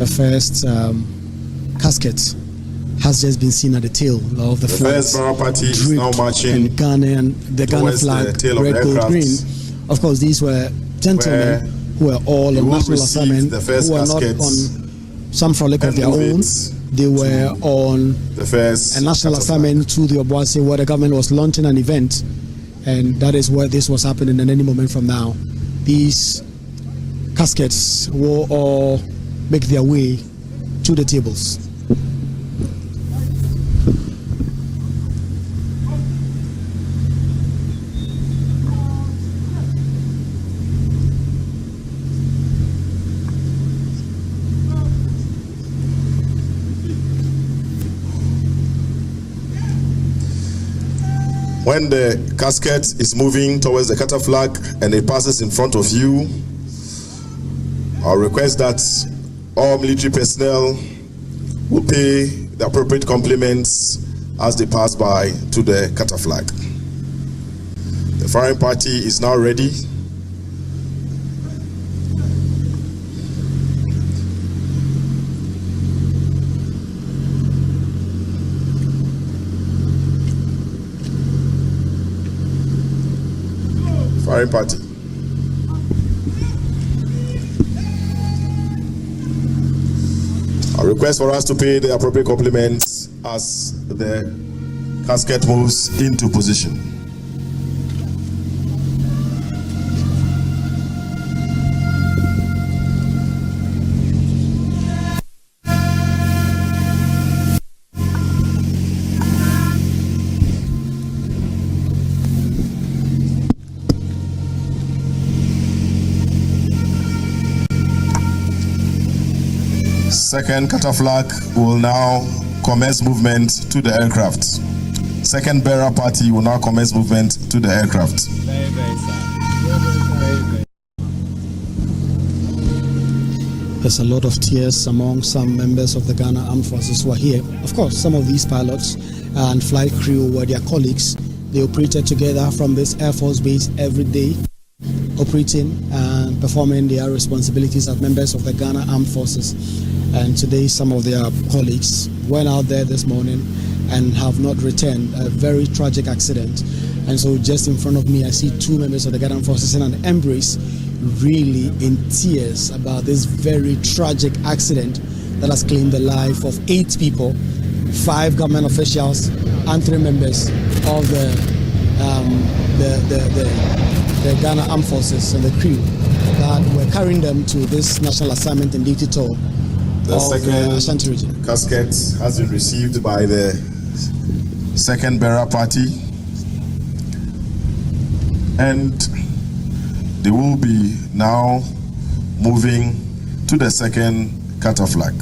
The first casket has just been seen at the tail of the flag. First burial party is now marching and the Ghana flag, red, gold, green. Of course, these were gentlemen who were all on national assignment, who were not on some frolic of their own. They were on a national assignment to the Obuasi, where the government was launching an event, and that is where this was happening. And any moment from now, these caskets will all make their way to the tables. When the casket is moving towards the Qatar flag and it passes in front of you, I'll request that all military personnel will pay the appropriate compliments as they pass by to the Qatar flag. The firing party is now ready. Firing party. A request for us to pay the appropriate compliments as the casket moves into position. Second Qatar flag will now commence movement to the aircraft. Second bearer party will now commence movement to the aircraft. Very, very sad. Very. There's a lot of tears among some members of the Ghana Armed Forces who are here. Of course, some of these pilots and flight crew were their colleagues. They operated together from this Air Force base every day, operating and performing their responsibilities as members of the Ghana Armed Forces. And today some of their colleagues went out there this morning and have not returned. A very tragic accident. And so just in front of me, I see two members of the Ghana Armed Forces in an embrace, really in tears about this very tragic accident that has claimed the life of 8 people, 5 government officials and 3 members of the Ghana Armed Forces and the crew that were carrying them to this national assignment and duty tour. The second casket has been received by the second bearer party, and they will be now moving to the second Qatar flag.